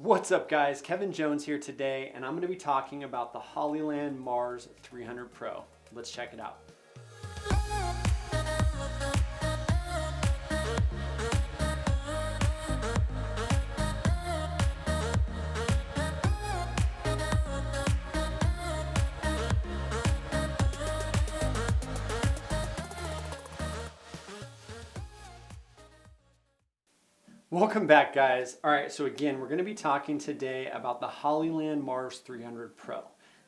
What's up guys, Kevin Jones here today, and I'm going to be talking about the Hollyland Mars 300 Pro. Let's check it out. Welcome back guys. Alright, so again, we're going to be talking today about the Hollyland Mars 300 Pro.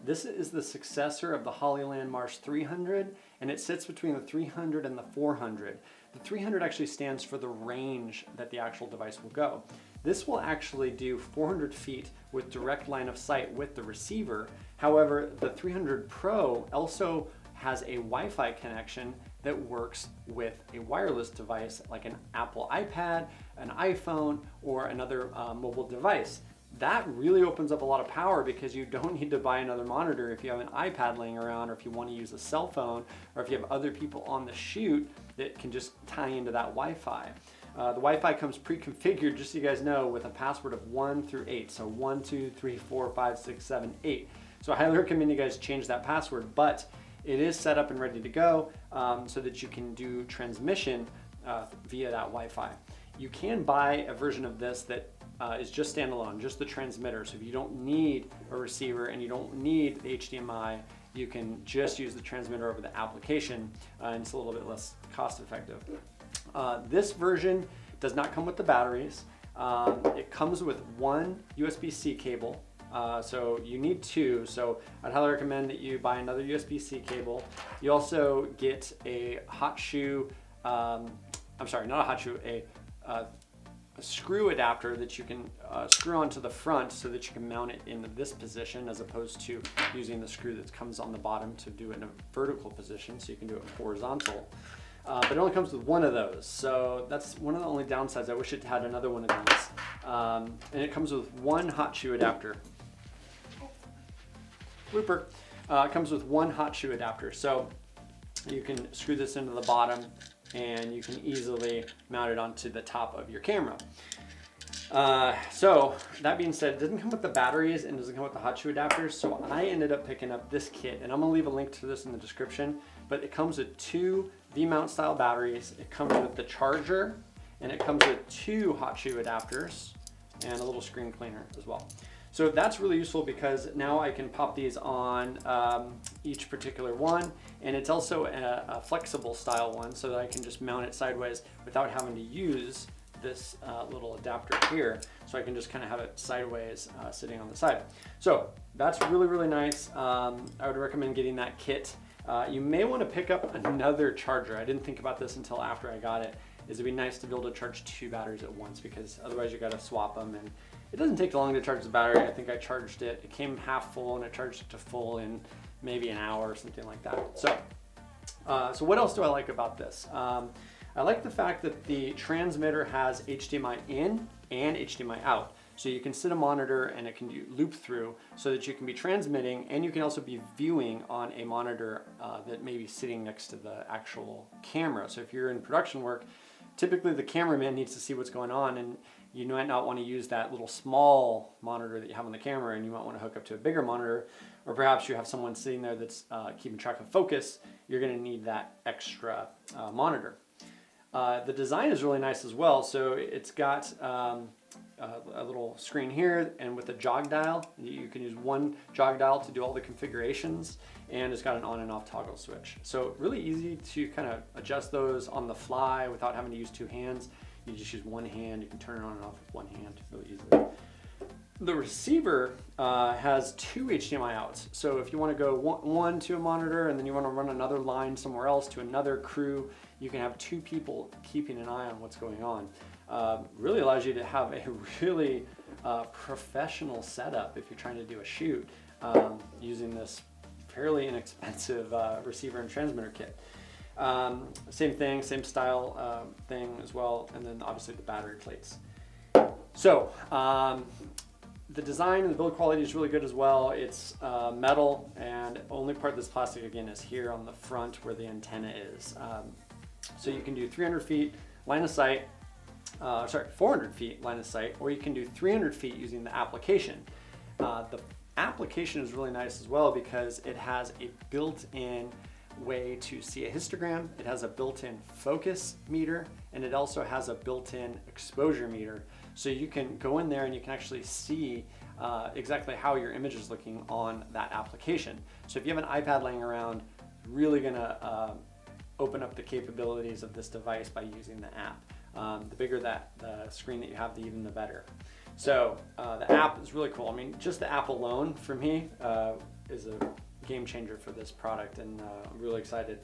This is the successor of the Hollyland Mars 300, and it sits between the 300 and the 400. The 300 actually stands for the range that the actual device will go. This will actually do 400 feet with direct line of sight with the receiver. However, the 300 Pro also has a Wi-Fi connection that works with a wireless device like an Apple iPad, an iPhone, or another mobile device. That really opens up a lot of power because you don't need to buy another monitor if you have an iPad laying around, or if you want to use a cell phone, or if you have other people on the shoot that can just tie into that Wi-Fi. The Wi-Fi comes pre-configured, just so you guys know, with a password of 1 through 8. So 1, 2, 3, 4, 5, 6, 7, 8. So I highly recommend you guys change that password, but it is set up and ready to go so that you can do transmission via that Wi-Fi. You can buy a version of this that is just standalone, just the transmitter. So if you don't need a receiver and you don't need the HDMI, you can just use the transmitter over the application, and it's a little bit less cost effective. This version does not come with the batteries. It comes with one USB-C cable. So you need two, so I'd highly recommend that you buy another USB-C cable. You also get a hot shoe, I'm sorry, not a hot shoe, a screw adapter that you can screw onto the front so that you can mount it in this position, as opposed to using the screw that comes on the bottom to do it in a vertical position, so you can do it horizontal. But it only comes with one of those, so that's one of the only downsides. I wish it had another one of these. And it comes with one hot shoe adapter. Blooper. It comes with one hot shoe adapter, so you can screw this into the bottom and you can easily mount it onto the top of your camera. So that being said, it doesn't come with the batteries and doesn't come with the hot shoe adapters, so I ended up picking up this kit, and I'm gonna leave a link to this in the description, but it comes with two V-mount style batteries, it comes with the charger, and it comes with two hot shoe adapters and a little screen cleaner as well. So that's really useful because now I can pop these on each particular one, and it's also a flexible style one, so that I can just mount it sideways without having to use this little adapter here. So I can just kind of have it sideways sitting on the side. So that's really, really nice. I would recommend getting that kit. You may want to pick up another charger. I didn't think about this until after I got it. It'd be nice to be able to charge two batteries at once, because otherwise you got to swap them, and it doesn't take long to charge the battery. I think I charged it. It came half full, and I charged it to full in maybe an hour or something like that. So, so what else do I like about this? I like the fact that the transmitter has HDMI in and HDMI out. So you can sit a monitor and it can loop through, so that you can be transmitting, and you can also be viewing on a monitor that may be sitting next to the actual camera. So if you're in production work, typically the cameraman needs to see what's going on, and you might not want to use that little small monitor that you have on the camera, and you might want to hook up to a bigger monitor, or perhaps you have someone sitting there that's keeping track of focus. You're going to need that extra monitor. The design is really nice as well. So it's got a little screen here, and with a jog dial, you can use one jog dial to do all the configurations, and it's got an on and off toggle switch. So really easy to kind of adjust those on the fly without having to use two hands. You just use one hand. You can turn it on and off with one hand really easily. The receiver has two HDMI outs. So if you want to go one to a monitor, and then you want to run another line somewhere else to another crew, you can have two people keeping an eye on what's going on. Really allows you to have a really professional setup if you're trying to do a shoot using this fairly inexpensive receiver and transmitter kit. Same thing, same style thing as well, and then obviously the battery plates. So the design and the build quality is really good as well. It's metal, and only part that's plastic again is here on the front where the antenna is. So you can do 300 feet line of sight. 400 feet line of sight, or you can do 300 feet using the application. The application is really nice as well because it has a built-in way to see a histogram, it has a built-in focus meter, and it also has a built-in exposure meter. So you can go in there and you can actually see exactly how your image is looking on that application. So if you have an iPad laying around, really gonna open up the capabilities of this device by using the app. The bigger the screen that you have, even the better. So the app is really cool. I mean, just the app alone for me is a game changer for this product, and I'm really excited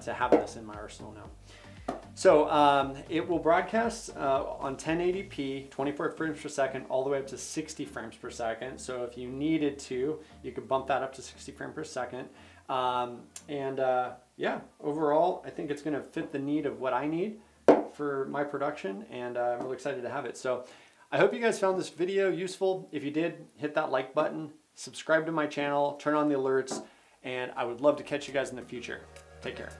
to have this in my arsenal now. So it will broadcast on 1080p, 24 frames per second, all the way up to 60 frames per second. So if you needed to, you could bump that up to 60 frames per second. Yeah, overall, I think it's going to fit the need of what I need for my production, and I'm really excited to have it. So I hope you guys found this video useful. If you did, hit that like button, subscribe to my channel, turn on the alerts, and I would love to catch you guys in the future. Take care.